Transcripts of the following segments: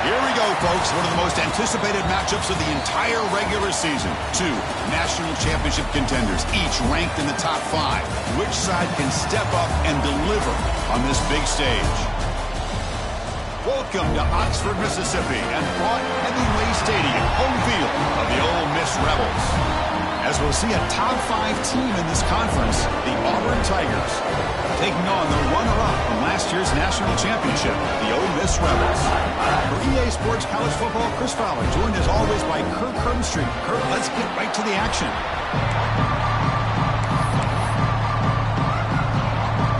Here we go, folks. One of the most anticipated matchups of the entire regular season. Two national championship contenders, each ranked in the top 5. Which side can step up and deliver on this big stage? Welcome to Oxford, Mississippi, and Fort Hemingway Stadium, home field of the Ole Miss Rebels. As we'll see a top 5 team in this conference, the Auburn Tigers, taking on the runner-up from last year's national championship, the Ole Miss Rebels. For EA Sports College Football, Chris Fowler, joined as always by Kirk Hermstreet. Kirk, let's get right to the action.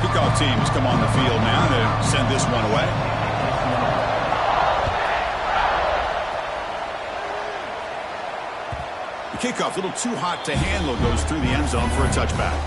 Kickoff teams come on the field now to send this one away. The kickoff, a little too hot to handle, goes through the end zone for a touchback.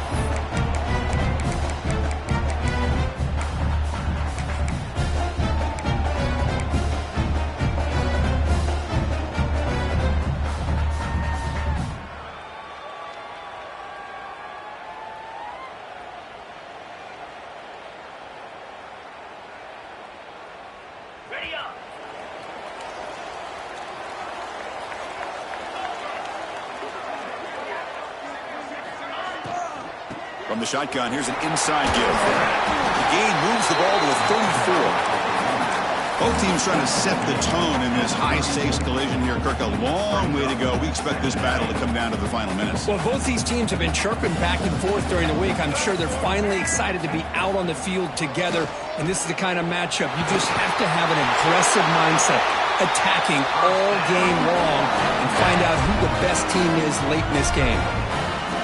From the shotgun, here's an inside give. The gain moves the ball to the 34. Both teams trying to set the tone in this high-stakes collision here. Kirk, a long way to go. We expect this battle to come down to the final minutes. Well, both these teams have been chirping back and forth during the week. I'm sure they're finally excited to be out on the field together, and this is the kind of matchup you just have to have an aggressive mindset, attacking all game long, and find out who the best team is late in this game.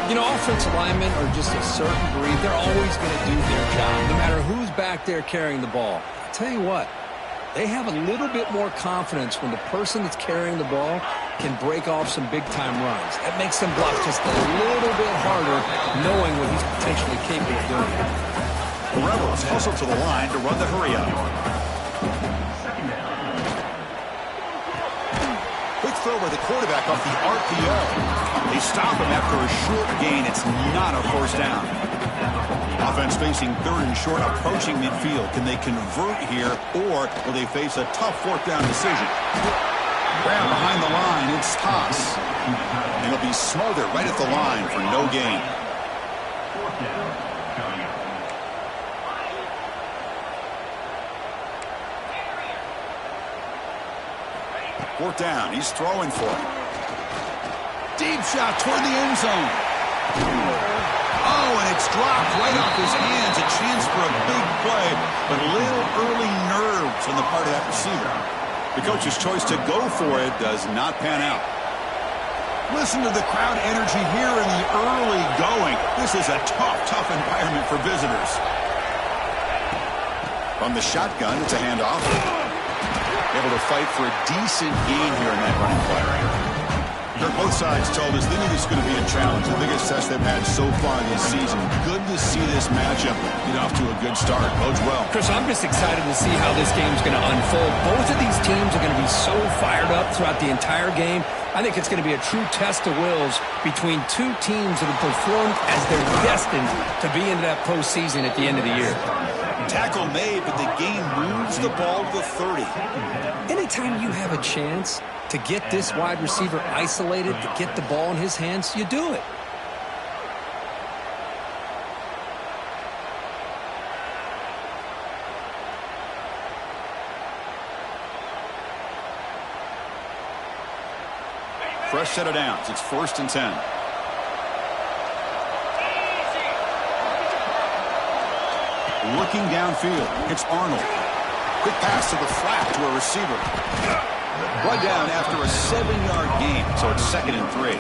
You know, offensive linemen are just a certain breed. They're always going to do their job, no matter who's back there carrying the ball. I'll tell you what, they have a little bit more confidence when the person that's carrying the ball can break off some big-time runs. That makes them block just a little bit harder, knowing what he's potentially capable of doing. The Rebels hustle to the line to run the hurry-up. Quick throw by the quarterback off the RPO. They stop him after a short gain. It's not a first down. Offense facing 3rd and short, approaching midfield. Can they convert here, or will they face a tough 4th down decision? Grab behind the line. It's toss. And it'll be smothered right at the line for no gain. Fourth down. He's throwing for it. Deep shot toward the end zone. Oh, and it's dropped right off his hands. A chance for a big play, but a little early nerves on the part of that receiver. The coach's choice to go for it does not pan out. Listen to the crowd energy here in the early going. This is a tough environment for visitors. From the shotgun, it's a handoff. Able to fight for a decent gain here in that running play. Both sides told us they knew this was going to be a challenge, the biggest test they've had so far this season. Good to see this matchup get off to a good start. Bodes well. Chris, I'm just excited to see how this game's going to unfold. Both of these teams are going to be so fired up throughout the entire game. I think it's going to be a true test of wills between two teams that have performed as they're destined to be into that postseason at the end of the year. Tackle made, but the game moves the ball to the 30. Anytime you have a chance to get this wide receiver isolated, to get the ball in his hands, you do it. Fresh set of downs. It's 1st and 10. Looking downfield. It's Arnold. Quick pass to the flat to a receiver. Brought down after a 7-yard gain, so it's 2nd and 3.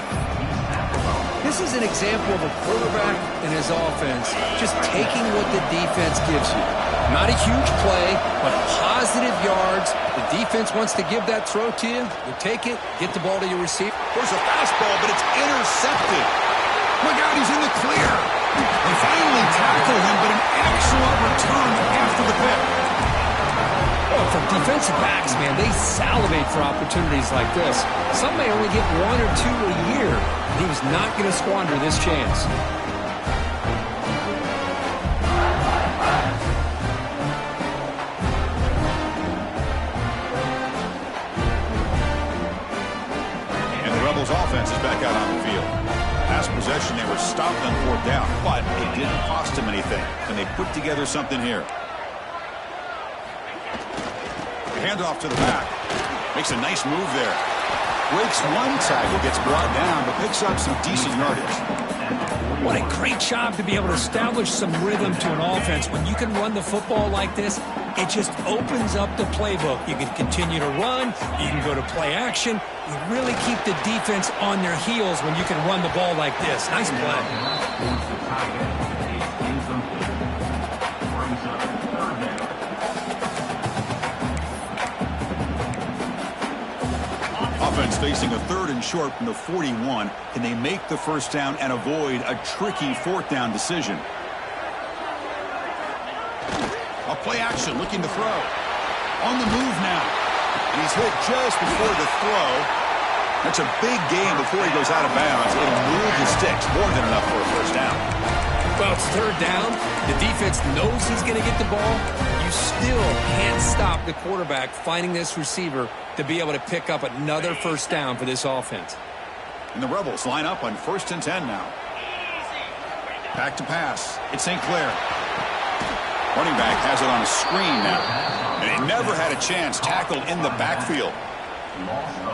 This is an example of a quarterback and his offense just taking what the defense gives you. Not a huge play, but positive yards. The defense wants to give that throw to you. You take it, get the ball to your receiver. There's a fastball, but it's intercepted. Look out, he's in the clear. They finally tackle him, but an excellent return after the pick. Oh, for defensive backs, man, they salivate for opportunities like this. Some may only get 1 or 2 a year. He was not going to squander this chance. Rebels offense is back out on the field. Last possession, they were stopped on 4th down, but it didn't cost them anything. And they put together something here. Handoff to the back. Makes a nice move there. Breaks one tackle, gets brought down, but picks up some decent yardage. What a great job to be able to establish some rhythm to an offense. When you can run the football like this, it just opens up the playbook. You can continue to run. You can go to play action. You really keep the defense on their heels when you can run the ball like this. Nice play. Offense facing a 3rd and short from the 41. Can they make the first down and avoid a tricky 4th down decision? A play action looking to throw. On the move now. And he's hit just before the throw. That's a big gain before he goes out of bounds. It'll move the sticks. More than enough for a first down. Well, it's 3rd down. The defense knows he's going to get the ball. You still can't stop the quarterback finding this receiver to be able to pick up another first down for this offense. And the Rebels line up on 1st and 10 now. Back to pass. It's St. Clair. Running back has it on a screen now. And he never had a chance tackled in the backfield.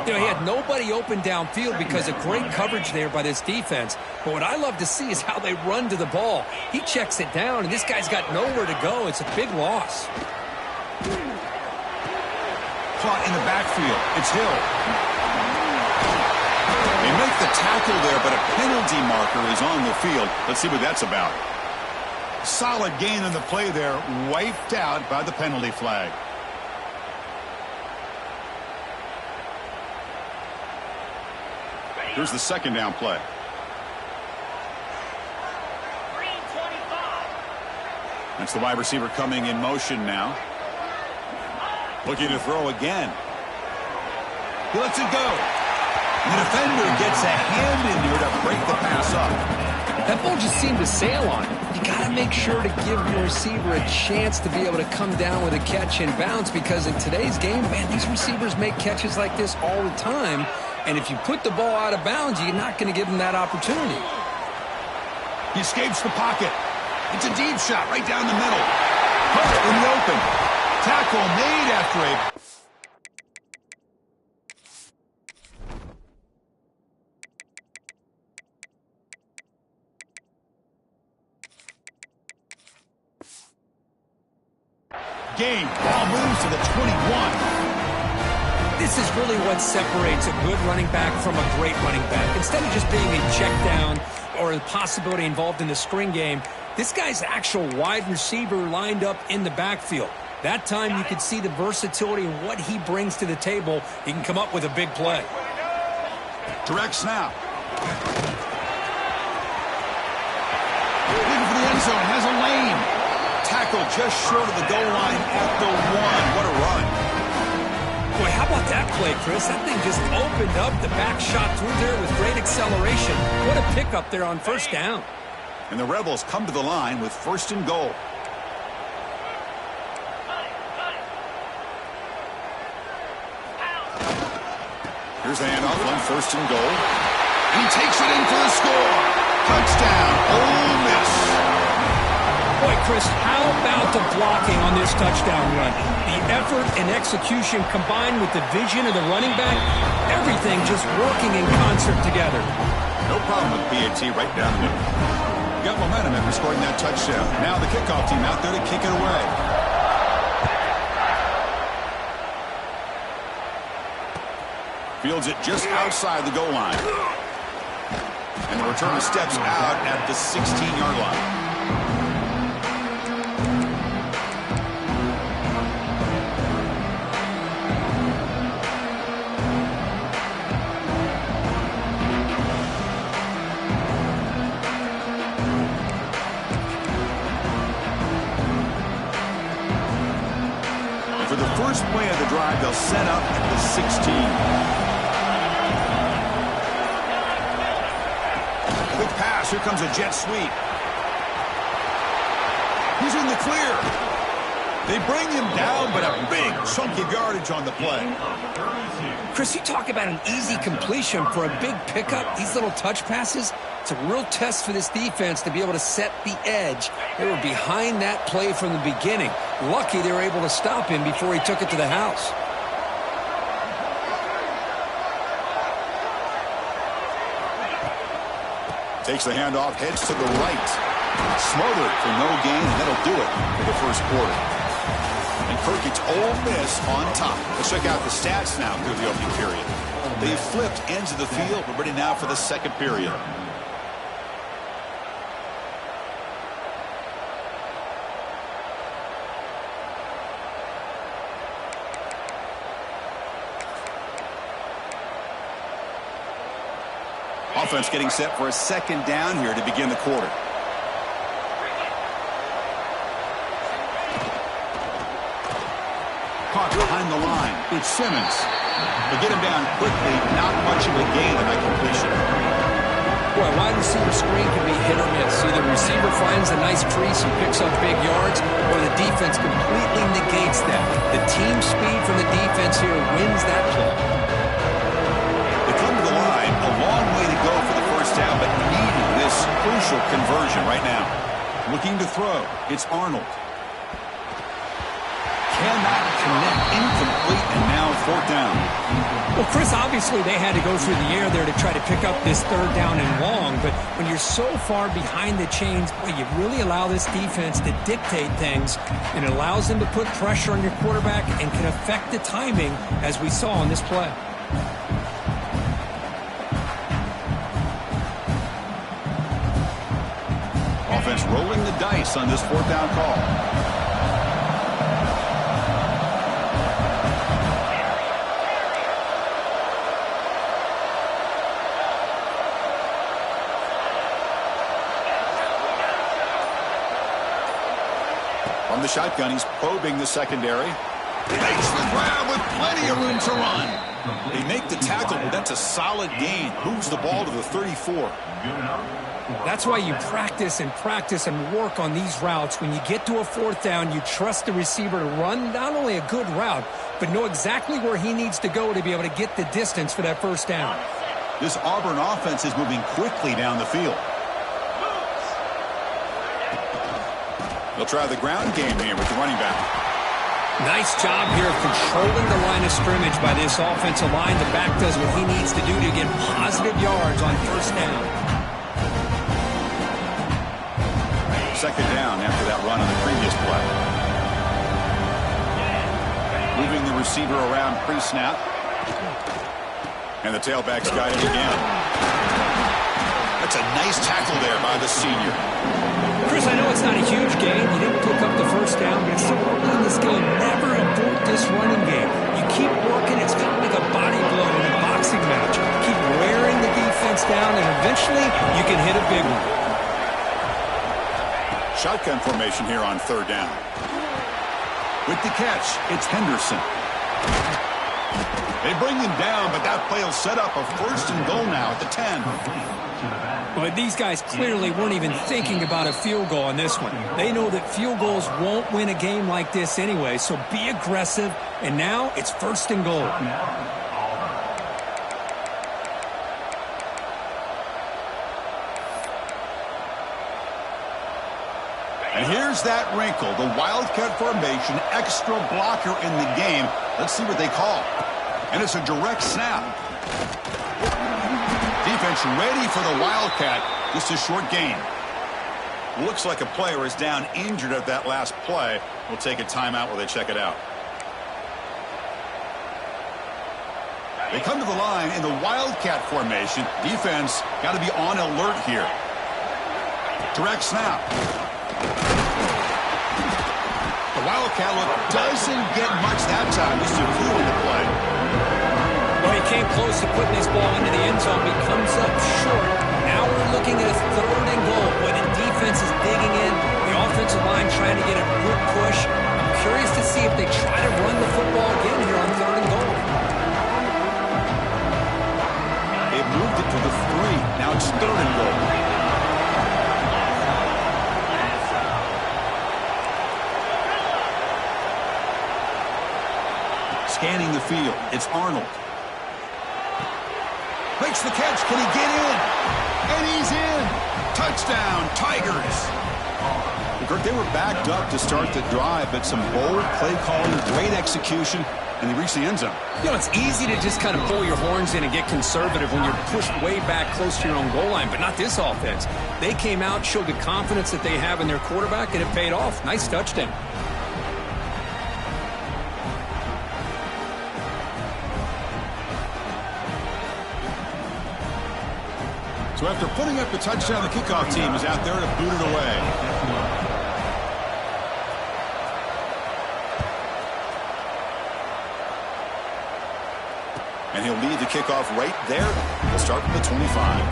You know, he had nobody open downfield because of great coverage there by this defense. But what I love to see is how they run to the ball. He checks it down, and this guy's got nowhere to go. It's a big loss. Caught in the backfield. It's Hill. They make the tackle there, but a penalty marker is on the field. Let's see what that's about. Solid gain on the play there, wiped out by the penalty flag. Here's the 2nd down play. That's the wide receiver coming in motion now. Looking to throw again. He lets it go. And the defender gets a hand in there to break the pass up. That ball just seemed to sail on it. You got to make sure to give your receiver a chance to be able to come down with a catch and bounce, because in today's game, man, these receivers make catches like this all the time. And if you put the ball out of bounds, you're not going to give them that opportunity. He escapes the pocket. It's a deep shot right down the middle. Put it in the open. Tackle made after a... Game. Ball moves to the 21. This is really what separates a good running back from a great running back. Instead of just being a check down or a possibility involved in the screen game, this guy's actual wide receiver lined up in the backfield. That time you could see the versatility and what he brings to the table. He can come up with a big play. Direct snap. Looking for the end zone. Has a lane. Tackle just short of the goal line at the 1. What a run. Boy, how about that play, Chris? That thing just opened up. The back shot through there with great acceleration. What a pickup there on 1st down. And the Rebels come to the line with 1st and goal. Here's the handoff on 1st and goal. And he takes it in for the score. Touchdown, Ole Miss. Boy, Chris, how about the blocking on this touchdown run? The effort and execution combined with the vision of the running back, everything just working in concert together. No problem with PAT right down the middle. Got momentum after scoring that touchdown. Now the kickoff team out there to kick it away. Fields it just outside the goal line. And the returner steps out at the 16-yard line. For the first play of the drive, they'll set up at the 16. Quick pass. Here comes a jet sweep. He's in the clear. They bring him down, but a big chunk of yardage on the play. Chris, you talk about an easy completion for a big pickup. These little touch passes, it's a real test for this defense to be able to set the edge. They were behind that play from the beginning. Lucky they were able to stop him before he took it to the house. Takes the handoff, heads to the right. Smothered for no gain, and that'll do it for the first quarter. And Kirk gets Ole Miss on top. Let's check out the stats now through the opening period. They flipped ends of the field. We're ready now for the second period. Offense getting set for a second down here to begin the quarter. Caught behind the line. It's Simmons. They get him down quickly. Not much of a gain on that completion. Boy, wide receiver screen can be hit or miss. Either the receiver finds a nice crease and picks up big yards, or the defense completely negates that. The team speed from the defense here wins that play. They come to the line. A long way to go for the first down, but needing this crucial conversion right now. Looking to throw. It's Arnold. Cannot connect, incomplete, and now fourth down. Well, Chris, obviously they had to go through the air there to try to pick up this third down and long, but when you're so far behind the chains, boy, you really allow this defense to dictate things, and it allows them to put pressure on your quarterback and can affect the timing, as we saw on this play. Offense rolling the dice on this fourth down call. From the shotgun, he's probing the secondary. Makes the grab with plenty of room to run. They make the tackle, but that's a solid gain. Moves the ball to the 34. That's why you practice and work on these routes. When you get to a fourth down, you trust the receiver to run not only a good route, but know exactly where he needs to go to be able to get the distance for that first down. This Auburn offense is moving quickly down the field. They'll try the ground game here with the running back. Nice job here of controlling the line of scrimmage by this offensive line. The back does what he needs to do to get positive yards on first down. Second down after that run on the previous play. Moving the receiver around pre-snap. And the tailback's got it again. That's a nice tackle there by the senior. Chris, I know it's not a huge game. You didn't pick up the first down, but it's so early in this game. Never abort this running game. You keep working. It's kind of like a body blow in a boxing match. Keep wearing the defense down, and eventually you can hit a big one. Shotgun formation here on third down. With the catch, it's Henderson. They bring him down, but that play will set up a first and goal now at the 10. But these guys clearly weren't even thinking about a field goal on this one. They know that field goals won't win a game like this anyway, so be aggressive, and now it's first and goal. And here's that wrinkle, the Wildcat formation, extra blocker in the game. Let's see what they call. And it's a direct snap. Defense ready for the Wildcat. Just a short gain. Looks like a player is down injured at that last play. We'll take a timeout while they check it out. They come to the line in the Wildcat formation. Defense got to be on alert here. Direct snap. The Wildcat look doesn't get much that time. Just a few in the play. Well, he came close to putting his ball into the end zone. He comes up short. Now we're looking at a third and goal. Boy, the defense is digging in. The offensive line trying to get a good push. I'm curious to see if they try to run the football again here on third and goal. They've moved it to the 3. Now it's third and goal. scanning the field. It's Arnold. Makes the catch. Can he get in? And he's in. Touchdown, Tigers. Kirk, they were backed up to start the drive, but some bold play calling, great execution, and they reached the end zone. You know, it's easy to just kind of pull your horns in and get conservative when you're pushed way back close to your own goal line, but not this offense. They came out, showed the confidence that they have in their quarterback, and it paid off. Nice touchdown. So after putting up the touchdown, the kickoff team is out there to boot it away. And he'll lead the kickoff right there. He'll start from the 25.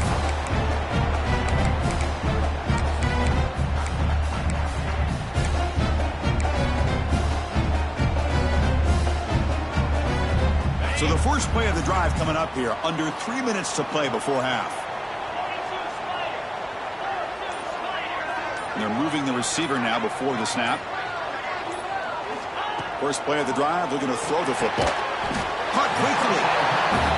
So the first play of the drive coming up here. Under 3 minutes to play before half. And they're moving the receiver now before the snap. First play of the drive, they're going to throw the football. Caught quickly.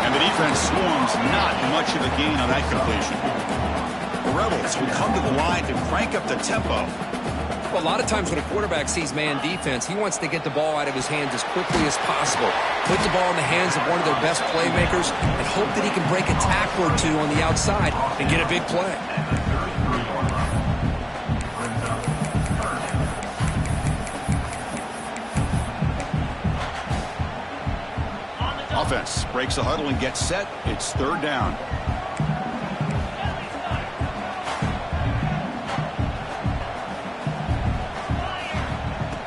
And the defense swarms, not much of a gain on that completion. The Rebels will come to the line to crank up the tempo. Well, a lot of times when a quarterback sees man defense, he wants to get the ball out of his hands as quickly as possible. Put the ball in the hands of one of their best playmakers and hope that he can break a tackle or two on the outside and get a big play. Offense breaks the huddle and gets set. It's third down.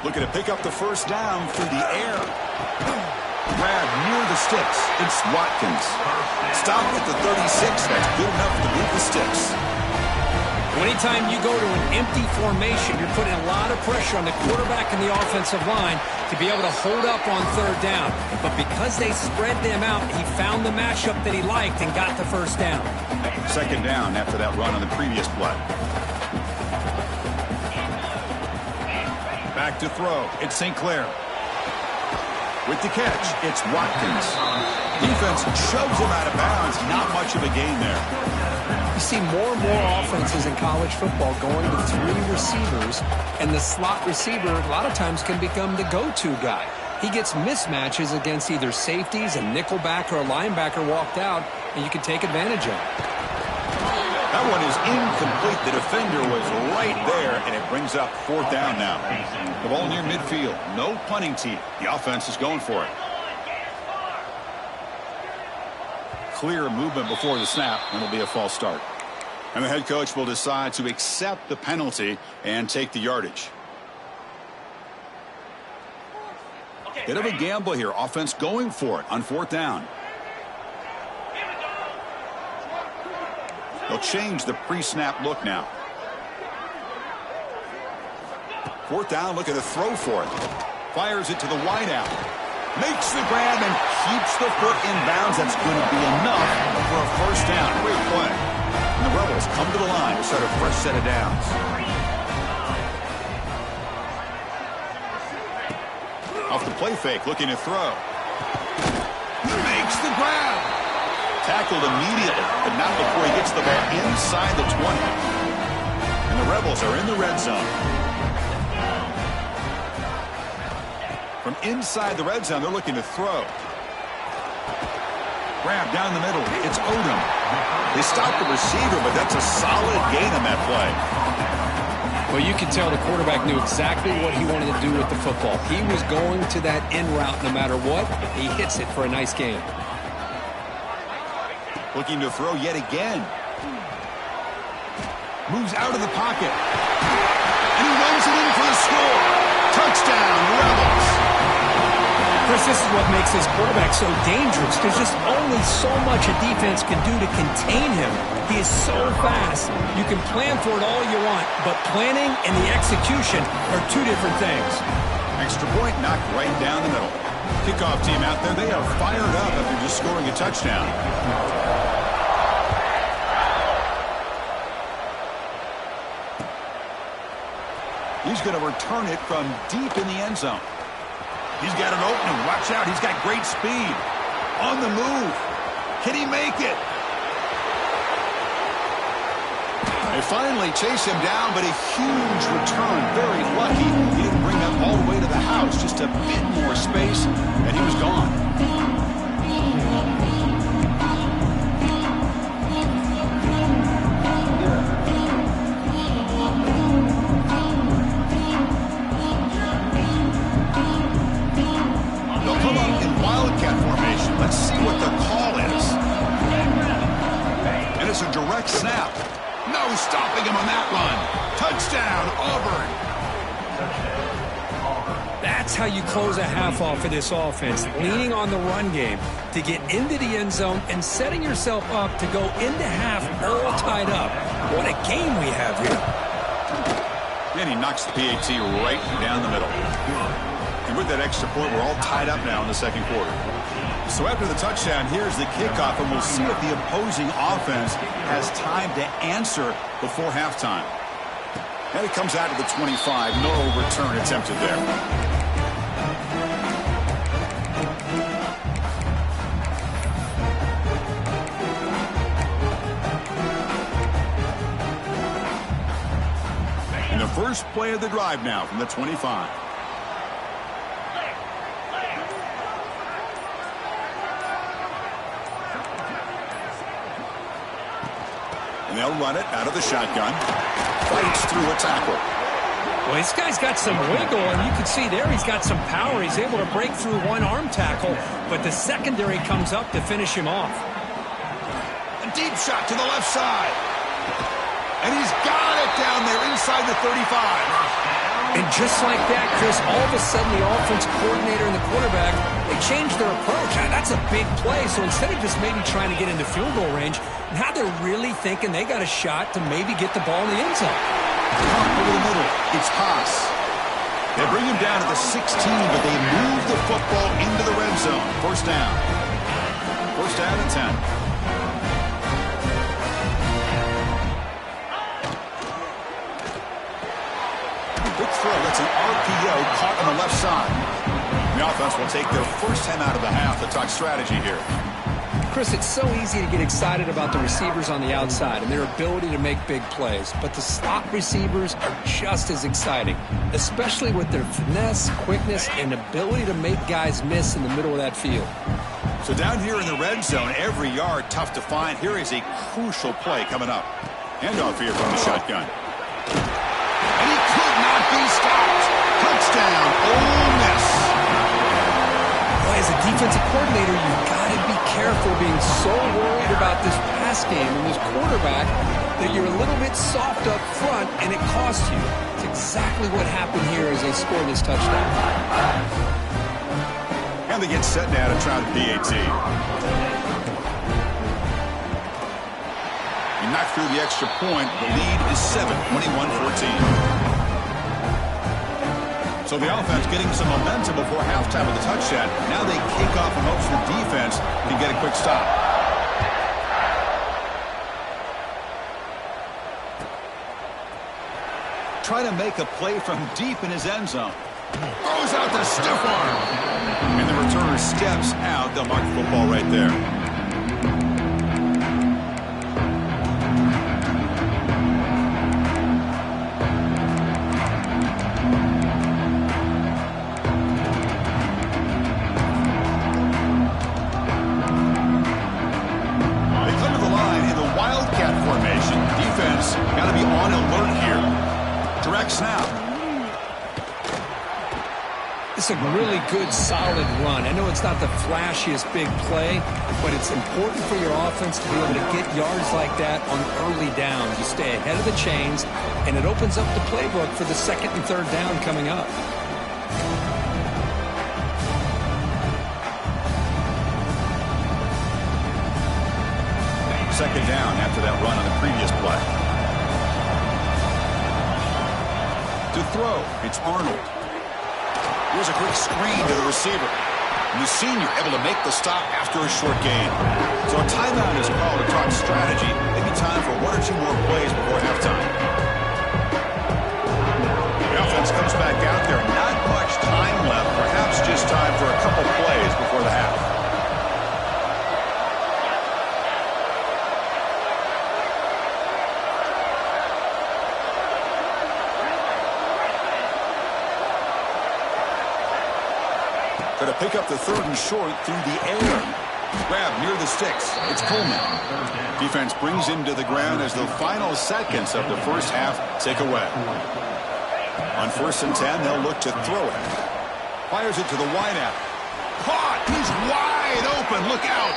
Looking to pick up the first down through the air. Grab near the sticks. It's Watkins. Stop at the 36. That's good enough to move the sticks. Anytime you go to an empty formation, you're putting a lot of pressure on the quarterback and the offensive line to be able to hold up on third down. But because they spread them out, he found the matchup that he liked and got the first down. Second down after that run on the previous play. Back to throw. It's St. Clair. With the catch, it's Watkins. Defense shoves him out of bounds. Not much of a gain there. You see more and more offenses in college football going to three receivers, and the slot receiver a lot of times can become the go-to guy. He gets mismatches against either safeties, a nickelback, or a linebacker walked out, and you can take advantage of it. That one is incomplete. The defender was right there, and it brings up fourth down now. The ball near midfield. No punting team. The offense is going for it. Clear movement before the snap, and it'll be a false start. And the head coach will decide to accept the penalty and take the yardage. Bit of a gamble here. Offense going for it on fourth down. They'll change the pre-snap look now. Fourth down, look at a throw for it. Fires it to the wideout. Makes the grab and keeps the foot in bounds. That's going to be enough for a first down. Great play. And the Rebels come to the line to start a fresh set of downs. Off the play fake, looking to throw. Makes the grab. Tackled immediately, but not before he gets the ball inside the 20. And the Rebels are in the red zone. From inside the red zone, they're looking to throw. Grab down the middle. It's Odom. They stopped the receiver, but that's a solid gain on that play. Well, you can tell the quarterback knew exactly what he wanted to do with the football. He was going to that in route no matter what. He hits it for a nice gain. Looking to throw yet again. Moves out of the pocket. And he runs it in for the score. Touchdown, Rebels. Chris, this is what makes this quarterback so dangerous. There's just only so much a defense can do to contain him. He is so fast. You can plan for it all you want, but planning and the execution are two different things. Extra point knocked right down the middle. Kickoff team out there, they are fired up after just scoring a touchdown. He's going to return it from deep in the end zone. He's got an opening. Watch out. He's got great speed. On the move. Can he make it? They finally chase him down, but a huge return. Very lucky. He didn't bring that all the way to the house. Just a bit more space, and he was gone. They'll come up in wildcat formation. Let's see what the call is. And it's a direct snap. No stopping him on that run. Touchdown, Auburn. That's how you close a half off of this offense, leaning on the run game to get into the end zone and setting yourself up to go into half all tied up. What a game we have here. And he knocks the PAT right down the middle. And with that extra point, we're all tied up now in the second quarter. So after the touchdown, here's the kickoff, and we'll see if the opposing offense has time to answer before halftime. And it comes out to the 25. No return attempted there. And the first play of the drive now from the 25. And they'll run it out of the shotgun. Fights through a tackle. Well, this guy's got some wiggle, and you can see there he's got some power. He's able to break through one arm tackle, but the secondary comes up to finish him off. A deep shot to the left side. And he's got it down there inside the 35. And just like that, Chris, all of a sudden the offense coordinator and the quarterback, they changed their approach. That's a big play. So instead of just maybe trying to get into field goal range, now they're really thinking they got a shot to maybe get the ball in the end zone. Over the middle, it's Haas. They bring him down to the 16, but they move the football into the red zone. First down. First down and 10. Quick throw. That's an RPO caught on the left side. The offense will take their first 10 out of the half. The talk strategy here. Chris, it's so easy to get excited about the receivers on the outside and their ability to make big plays, but the slot receivers are just as exciting, especially with their finesse, quickness, and ability to make guys miss in the middle of that field. So down here in the red zone, every yard tough to find. Here is a crucial play coming up. Handoff here from the shotgun. And he could not be stopped. Touchdown, Ole Miss. As a defensive coordinator, you've got to be careful being so worried about this pass game and this quarterback that you're a little bit soft up front and it costs you. It's exactly what happened here as they scored this touchdown. And they get set now to try the PAT. He knocked through the extra point. The lead is 7, 21-14. So the offense getting some momentum before halftime with the touchdown. Now they kick off in hopes the defense can get a quick stop. Try to make a play from deep in his end zone. Throws out the stiff arm. And the returner steps out. They'll mark the football right there. Got to be on alert here. Direct snap. It's a really good, solid run. I know it's not the flashiest big play, but it's important for your offense to be able to get yards like that on early downs. You stay ahead of the chains, and it opens up the playbook for the second and third down coming up. Second down after that run on the previous play. To throw, it's Arnold. Here's a quick screen to the receiver. And the senior able to make the stop after a short gain. So a timeout is called to talk strategy. Maybe time for one or two more plays before halftime. The offense comes back out there. Not much time left. Perhaps just it's time for a couple plays before the half. Going to pick up the 3rd and short through the air. Grab near the sticks. It's Coleman. Defense brings him to the ground as the final seconds of the first half tick away. On 1st and 10, they'll look to throw it. Fires it to the wideout. Caught! He's wide open. Look out!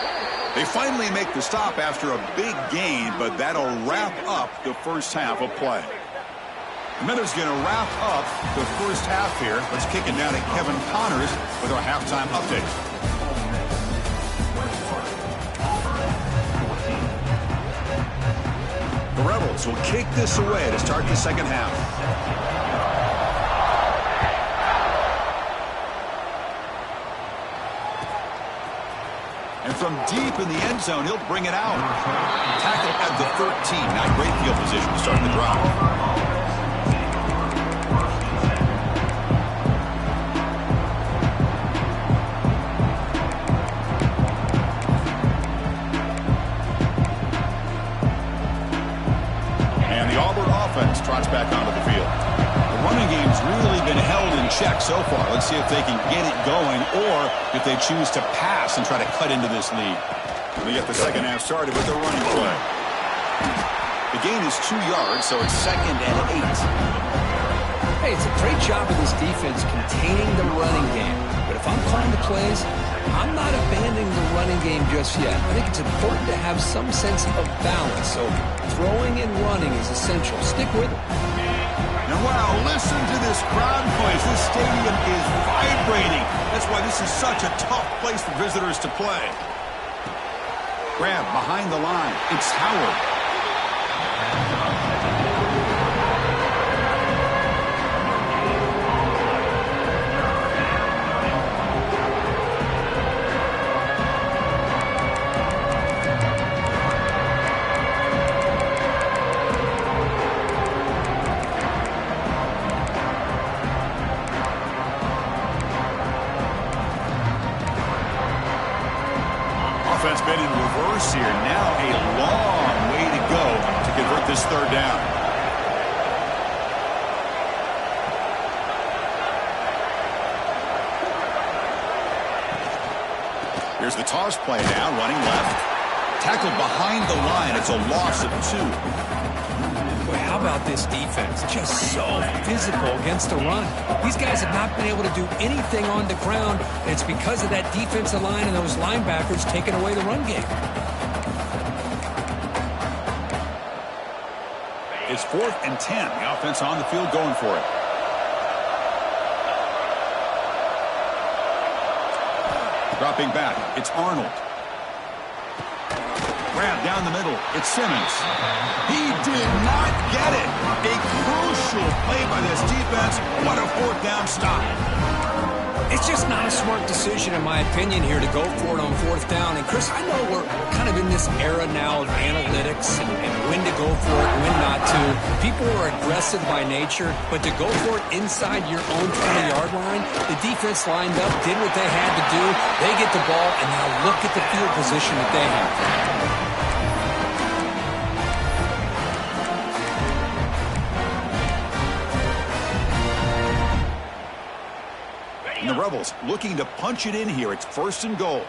They finally make the stop after a big gain, but that'll wrap up the first half of play. The Minnows going to wrap up the first half here. Let's kick it down to Kevin Connors with our halftime update. The Rebels will kick this away to start the second half. And from deep in the end zone, he'll bring it out. Tackle at the 13. Not great field position to start the drive. Trots back onto the field. The running game's really been held in check so far. Let's see if they can get it going or if they choose to pass and try to cut into this lead. They get the second half started with a running play. The gain is 2 yards, so it's 2nd and 8. Hey, it's a great job of this defense containing the running game. But if I'm calling the plays, I'm not abandoning the running game just yet. I think it's important to have some sense of balance. So throwing and running is essential. Stick with it. And wow, listen to this crowd noise. This stadium is vibrating. That's why this is such a tough place for visitors to play. Grab behind the line. It's Howard. Offense been in reverse here. Now a long way to go to convert this 3rd down. Here's the toss play now, running left. Tackled behind the line. It's a loss of 2. Boy, how about this defense? Just so physical against the run. These guys have not been able to do anything on the ground, and it's because of that defensive line and those linebackers taking away the run game. It's 4th and 10. The offense on the field going for it. Dropping back. It's Arnold. Grab down the middle. It's Simmons. He did not get it. A crucial play by this defense. What a 4th down stop. It's just not a smart decision, in my opinion, here to go for it on 4th down. And, Chris, I know we're kind of in this era now of analytics and when to go for it, when not to. People are aggressive by nature, but to go for it inside your own 20-yard line, the defense lined up, did what they had to do. They get the ball, and now look at the field position that they have. And the Rebels looking to punch it in here. It's 1st and goal.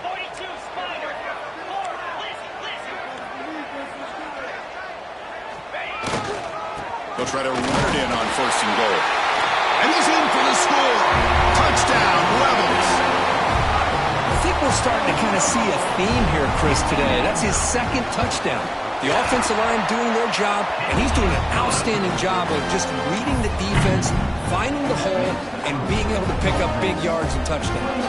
42 Spider. They'll try to run it in on 1st and goal. And he's in for the score. Touchdown, Rebels. I think we're starting to kind of see a theme here, Chris, today. That's his 2nd touchdown. The offensive line doing their job, and he's doing an outstanding job of just reading the defense, finding the hole, and being able to pick up big yards and touchdowns.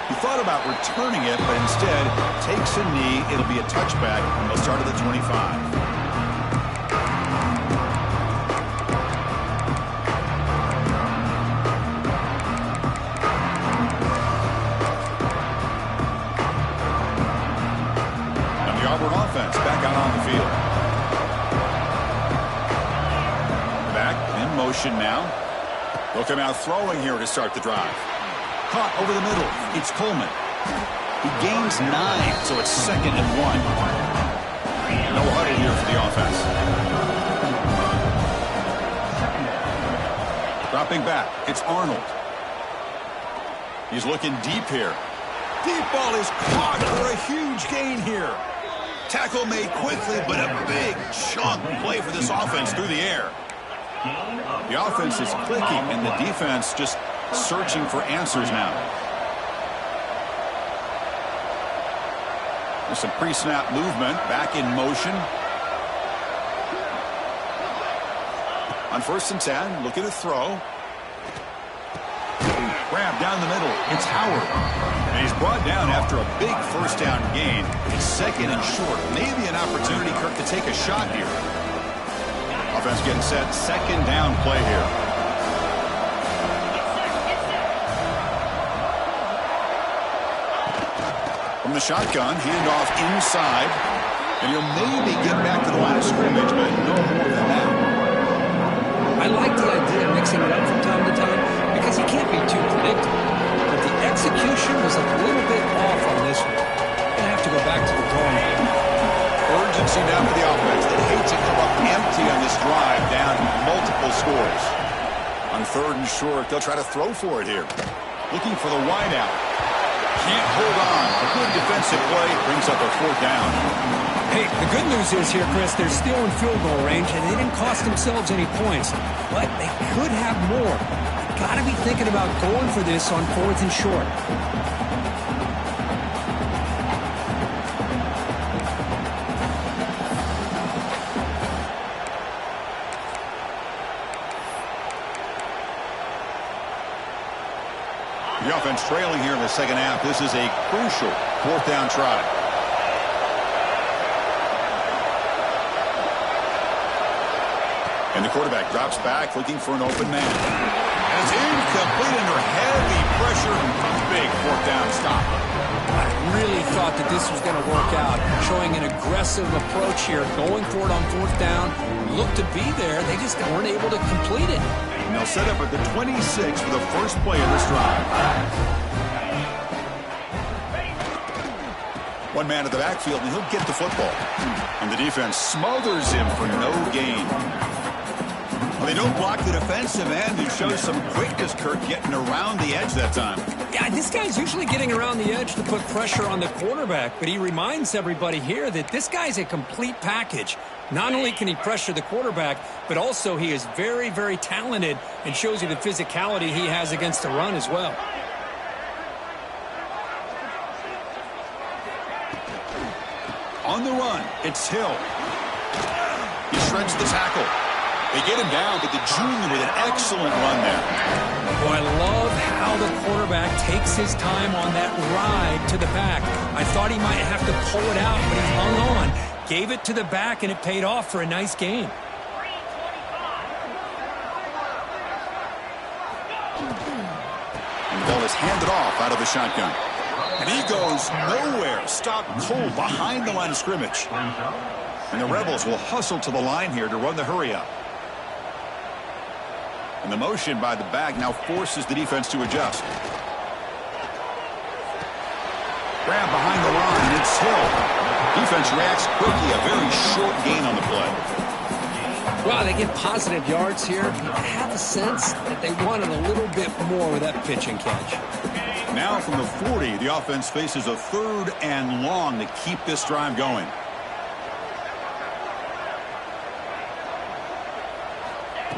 He thought about returning it, but instead takes a knee. It'll be a touchback, and they'll start at the 25. motion now. They'll come out throwing here to start the drive. Caught over the middle. It's Coleman. He gains 9, so it's 2nd and 1. No huddle here for the offense. Dropping back. It's Arnold. He's looking deep here. Deep ball is caught for a huge gain here. Tackle made quickly, but a big chunk play for this offense through the air. The offense is clicking, and the defense just searching for answers now. There's some pre-snap movement, back in motion. On 1st and 10, looking to throw. Grab down the middle. It's Howard. And he's brought down after a big 1st down gain. It's 2nd and short. Maybe an opportunity, Kirk, to take a shot here. Offense getting set. 2nd down play here. From the shotgun, handoff inside. And he'll maybe get back to the line of scrimmage, but no more than that. I like the idea of mixing it up from time to time because he can't be too predictable. But the execution was a little bit off on this one. Gonna have to go back to the drawing board. Urgency now for the offense. They hate to come up empty on this drive, down multiple scores. On 3rd and short, they'll try to throw for it here. Looking for the wideout. Can't hold on. A good defensive play brings up a 4th down. Hey, the good news is here, Chris, they're still in field goal range, and they didn't cost themselves any points. But they could have more. Got to be thinking about going for this on 4th and short. The offense trailing here in the 2nd half. This is a crucial 4th down try. And the quarterback drops back, looking for an open man. And it's incomplete under heavy pressure. Big 4th down stop. I really thought that this was going to work out, showing an aggressive approach here, going for it on 4th down. Looked to be there. They just weren't able to complete it. And they'll set up at the 26 for the first play of this drive. One man at the backfield, and he'll get the football. And the defense smothers him for no gain. Well, they don't block the defensive end and show some quickness, Kirk, getting around the edge that time. Yeah, this guy's usually getting around the edge to put pressure on the quarterback, but he reminds everybody here that this guy's a complete package. Not only can he pressure the quarterback, but also he is very, very talented and shows you the physicality he has against the run as well. On the run, it's Hill. He shreds the tackle. They get him down, but the junior with an excellent run there. Boy, I love how the quarterback takes his time on that ride to the back. I thought he might have to pull it out, but he hung on. Gave it to the back, and it paid off for a nice gain. And the ball is handed off out of the shotgun. And he goes nowhere. Stopped cold behind the line of scrimmage. And the Rebels will hustle to the line here to run the hurry up. And the motion by the back now forces the defense to adjust. Grab behind the line. It's Hill. Defense reacts quickly. A very short gain on the play. Wow, they get positive yards here. I have a sense that they wanted a little bit more with that pitch and catch. Now from the 40, the offense faces a 3rd and long to keep this drive going.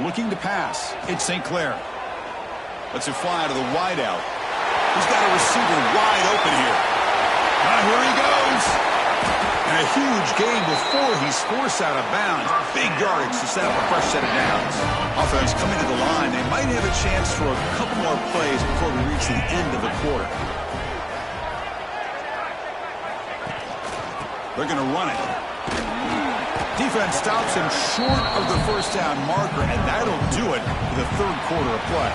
Looking to pass. It's St. Clair. Lets it fly to the wideout. He's got a receiver wide open here. Here he goes. And a huge gain before he's forced out of bounds. Big yardage to set up a fresh set of downs. Offense coming to the line. They might have a chance for a couple more plays before we reach the end of the quarter. They're going to run it. Defense stops him short of the 1st down marker, and that'll do it for the 3rd quarter of play.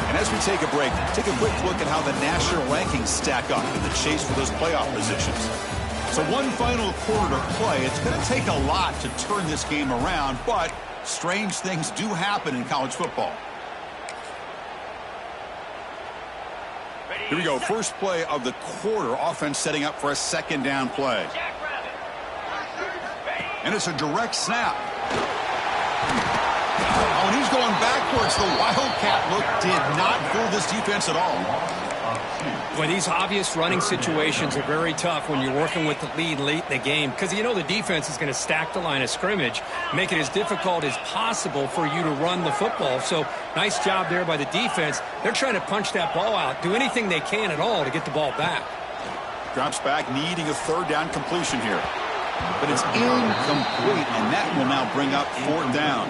And as we take a break, take a quick look at how the national rankings stack up in the chase for those playoff positions. So one final quarter to play. It's going to take a lot to turn this game around, but strange things do happen in college football. Here we go. First play of the quarter. Offense setting up for a second down play. And it's a direct snap. Oh, and he's going backwards. The Wildcat look did not fool this defense at all. Boy, these obvious running situations are very tough when you're working with the lead late in the game, because you know the defense is going to stack the line of scrimmage, make it as difficult as possible for you to run the football. So nice job there by the defense. They're trying to punch that ball out, do anything they can at all to get the ball back. Drops back, needing a third down completion here. But it's incomplete, and that will now bring up fourth down.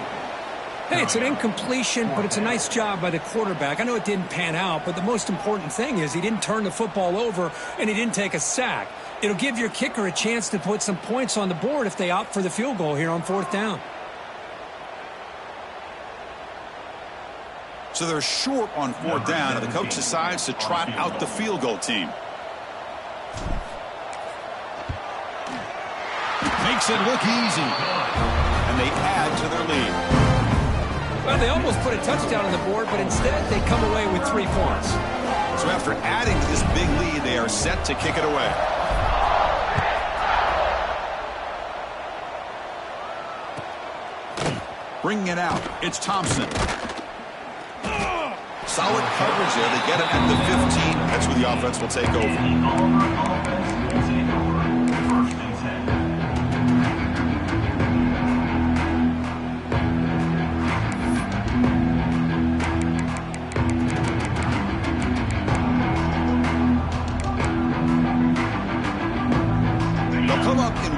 Hey, it's an incompletion, but it's a nice job by the quarterback. I know it didn't pan out, but the most important thing is he didn't turn the football over and he didn't take a sack. It'll give your kicker a chance to put some points on the board if they opt for the field goal here on fourth down. So they're short on fourth down, and the coach decides to trot out the field goal team. Makes it look easy. And they add to their lead. Well, they almost put a touchdown on the board, but instead they come away with 3 points. So after adding to this big lead, they are set to kick it away. Bringing it out, it's Thompson. Solid coverage there. They get it at the 15. That's where the offense will take over.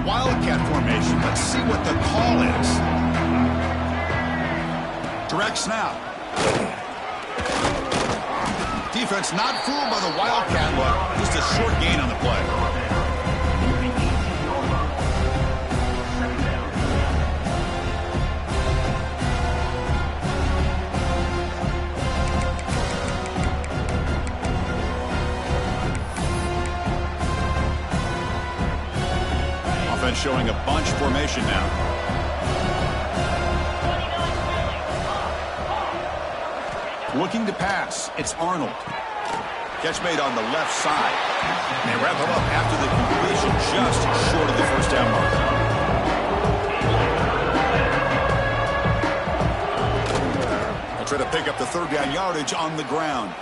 Wildcat formation. Let's see what the call is. Direct snap. Defense not fooled by the Wildcat look. Just a short gain on the play. Showing a bunch formation now. Looking to pass. It's Arnold. Catch made on the left side. And they wrap him up after the completion, just short of the first down mark. They'll try to pick up the third down yardage on the ground.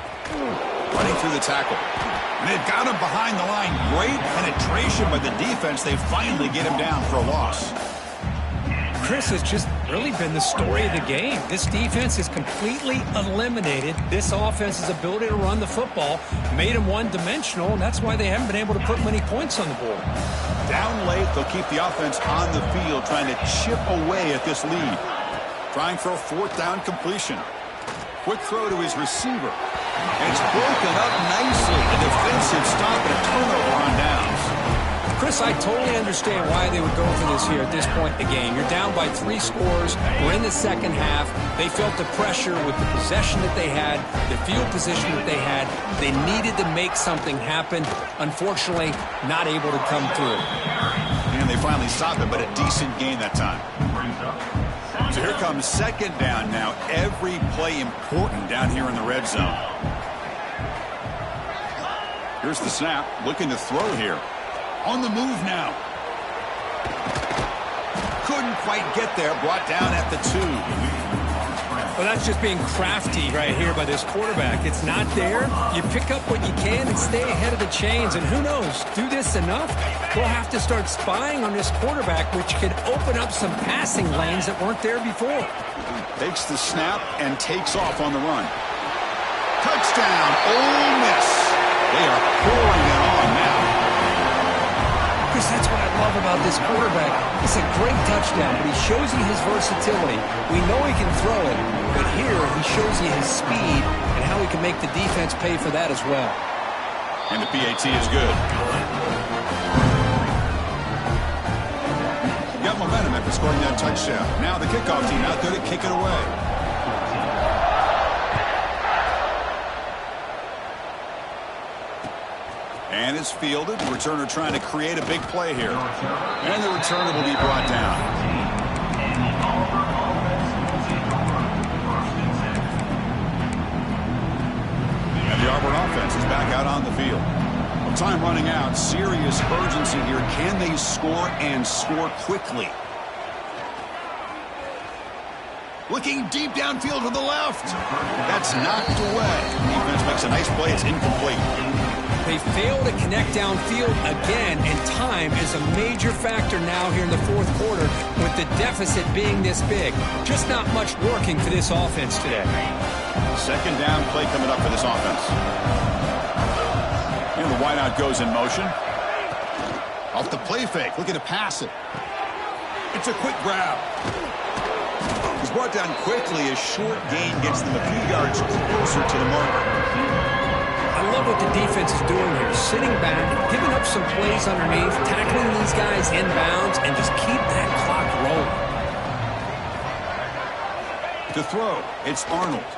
Running through the tackle. And they've got him behind the line. Great penetration by the defense. They finally get him down for a loss. Chris, has just really been the story of the game. This defense has completely eliminated this offense's ability to run the football, made them one-dimensional, and that's why they haven't been able to put many points on the board. Down late, they'll keep the offense on the field, trying to chip away at this lead. Trying for a fourth down completion. Quick throw to his receiver. And it's broken up nicely. A defensive stop and a turnover on downs. Chris, I totally understand why they would go for this here at this point in the game. You're down by 3 scores. We're in the second half. They felt the pressure with the possession that they had, the field position that they had. They needed to make something happen. Unfortunately, not able to come through. And they finally stopped it, but a decent gain that time. So here comes second down now. Every play important down here in the red zone. Here's the snap. Looking to throw here. On the move now. Couldn't quite get there. Brought down at the 2. Well, that's just being crafty right here by this quarterback. It's not there. You pick up what you can and stay ahead of the chains. And who knows, do this enough, we'll have to start spying on this quarterback, which could open up some passing lanes that weren't there before. Takes the snap and takes off on the run. Touchdown, Ole Miss. They are pouring it on now. Chris, that's what I love about this quarterback. It's a great touchdown, but he shows you his versatility. We know he can throw it, but here he shows you his speed and how he can make the defense pay for that as well. And the PAT is good. Got momentum after scoring that touchdown. Now the kickoff team out there to kick it away. And it's fielded. The returner trying to create a big play here. And the returner will be brought down. And the Auburn offense is back out on the field. Time running out. Serious urgency here. Can they score and score quickly? Looking deep downfield to the left. That's knocked away. Defense makes a nice play. It's incomplete. They fail to connect downfield again, and time is a major factor now here in the fourth quarter with the deficit being this big. Just not much working for this offense today. Second down play coming up for this offense. And the wideout goes in motion. Off the play fake, looking to pass it. It's a quick grab. He's brought down quickly. A short gain gets them a few yards closer to the marker. I love what the defense is doing here. Sitting back, giving up some plays underneath, tackling these guys inbounds, and just keep that clock rolling. To throw, it's Arnold.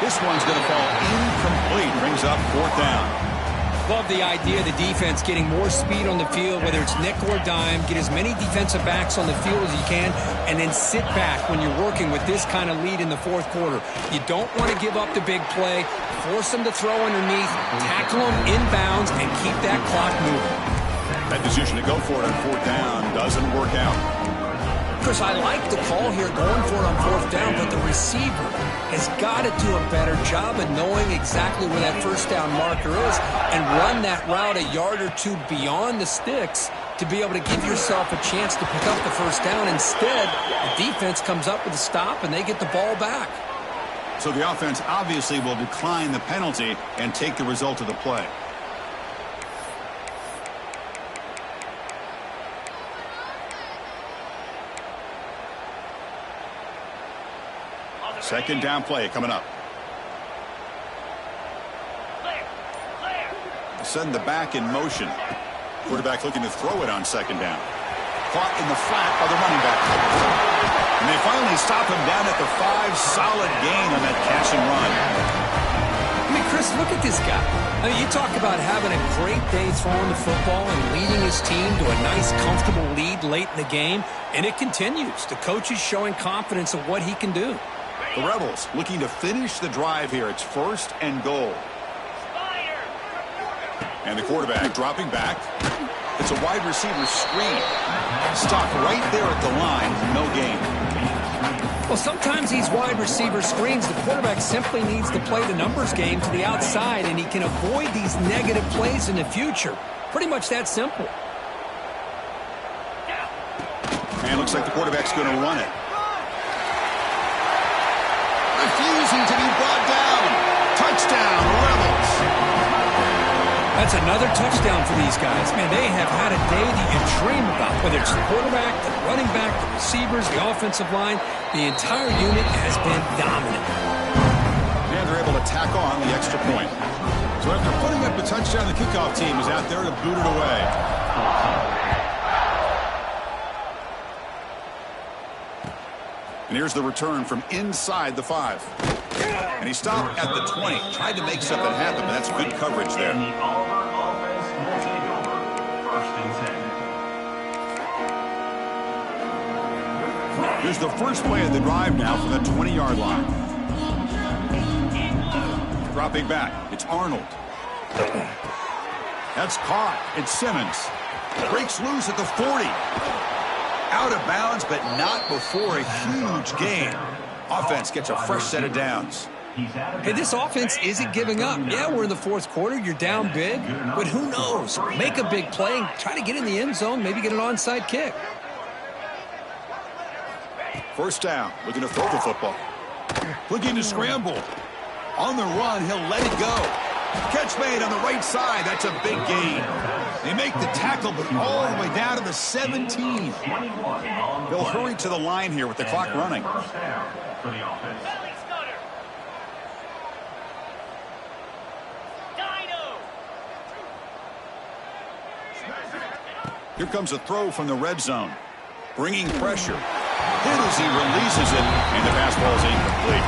This one's going to fall incomplete. Brings up fourth down. Love the idea of the defense getting more speed on the field, whether it's nickel or dime. Get as many defensive backs on the field as you can, and then sit back when you're working with this kind of lead in the fourth quarter. You don't want to give up the big play. Force them to throw underneath, tackle them inbounds, and keep that clock moving. That decision to go for it on fourth down doesn't work out. Chris, I like the call here going for it on fourth down, but the receiver has got to do a better job of knowing exactly where that first down marker is and run that route a yard or two beyond the sticks to be able to give yourself a chance to pick up the first down. Instead, the defense comes up with a stop and they get the ball back. So the offense obviously will decline the penalty and take the result of the play. Second down play coming up. Send the back in motion. Quarterback looking to throw it on second down. Caught in the flat by the running back. And they finally stop him down at the 5. Solid gain on that catch and run. I mean, Chris, look at this guy. I mean, you talk about having a great day throwing the football and leading his team to a nice, comfortable lead late in the game, and it continues. The coach is showing confidence of what he can do. The Rebels looking to finish the drive here. It's first and goal. And the quarterback dropping back. It's a wide receiver screen. Stopped right there at the line. No gain. Well, sometimes these wide receiver screens, the quarterback simply needs to play the numbers game to the outside, and he can avoid these negative plays in the future. Pretty much that simple. And looks like the quarterback's going to run it. Refusing to be brought down. Touchdown, Rebels. That's another touchdown for these guys. Man, they have had a day that you dream about, whether it's the quarterback, the running back, the receivers, the offensive line. The entire unit has been dominant. And they're able to tack on the extra point. So after putting up a touchdown, the kickoff team is out there to boot it away. And here's the return from inside the 5. And he stopped at the 20. Tried to make something happen, but that's good coverage there. Here's the first play of the drive now from the 20-yard line. Dropping back. It's Arnold. That's caught. It's Simmons. Breaks loose at the 40. Out of bounds, but not before a huge gain. Offense gets a fresh set of downs. Hey, this offense isn't giving up. Yeah, we're in the fourth quarter. You're down big. But who knows? Make a big play. Try to get in the end zone. Maybe get an onside kick. First down. Looking to throw the football. Looking to scramble. On the run, he'll let it go. Catch made on the right side. That's a big gain. They make the tackle, but all the way down to the 17. They'll hurry to the line here with the clock running. Here comes a throw from the red zone. Bringing pressure. Hit as he releases it, and the pass ball is incomplete.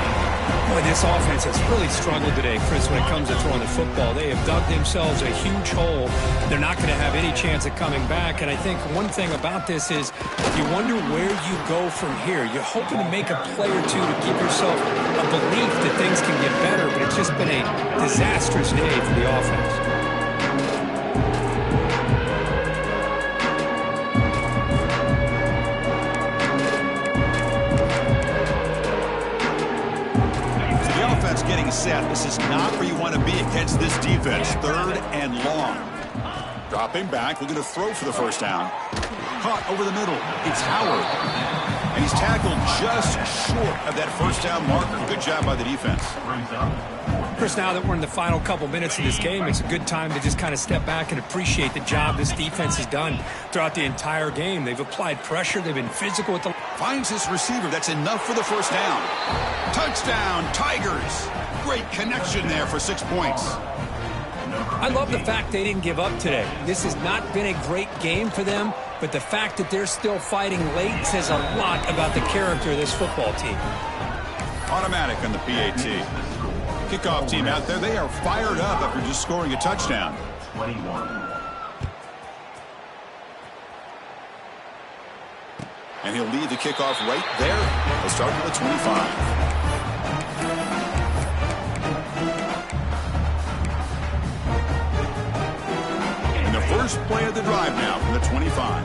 Boy, this offense has really struggled today, Chris, when it comes to throwing the football. They have dug themselves a huge hole. They're not going to have any chance of coming back. And I think one thing about this is you wonder where you go from here. You're hoping to make a play or two to give yourself a belief that things can get better, but it's just been a disastrous day for the offense. Getting set. This is not where you want to be against this defense. 3rd and long. Dropping back, looking to throw for the first down. Caught over the middle. It's Howard. And he's tackled just short of that first down marker. Good job by the defense. Chris, now that we're in the final couple minutes of this game, it's a good time to just kind of step back and appreciate the job this defense has done throughout the entire game. They've applied pressure. They've been physical with the... Finds his receiver. That's enough for the first down. Touchdown, Tigers. Great connection there for 6 points. I love the fact they didn't give up today. This has not been a great game for them, but the fact that they're still fighting late says a lot about the character of this football team. Automatic on the PAT. Kickoff team out there, they are fired up after just scoring a touchdown. 21. And he'll lead the kickoff right there. They'll start with the 25. And the first play of the drive now from the 25.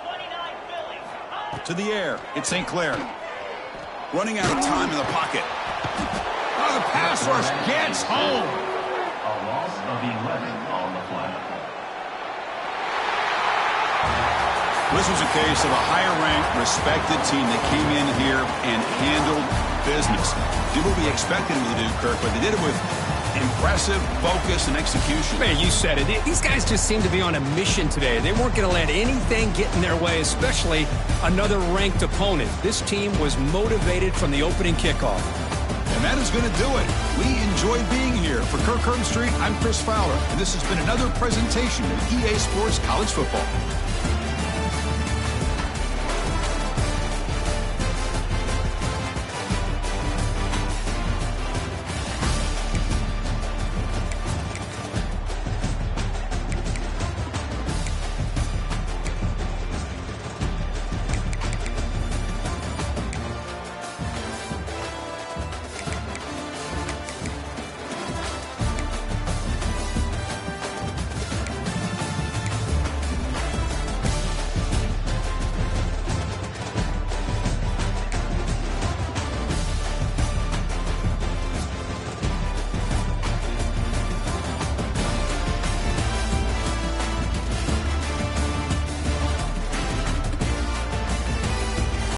29 Phillies. To the air, it's St. Clair. Running out of time in the pocket. Oh, the pass rush gets home. A loss of 11 on the flag. This was a case of a higher-ranked, respected team that came in here and handled business. Did what we expected them to do, Kirk, but they did it with impressive focus and execution. Man, you said it. These guys just seem to be on a mission today. They weren't going to let anything get in their way, especially another ranked opponent. This team was motivated from the opening kickoff. And that is going to do it. We enjoyed being here. For Kirk Herbstreit, I'm Chris Fowler, and this has been another presentation of EA Sports College Football.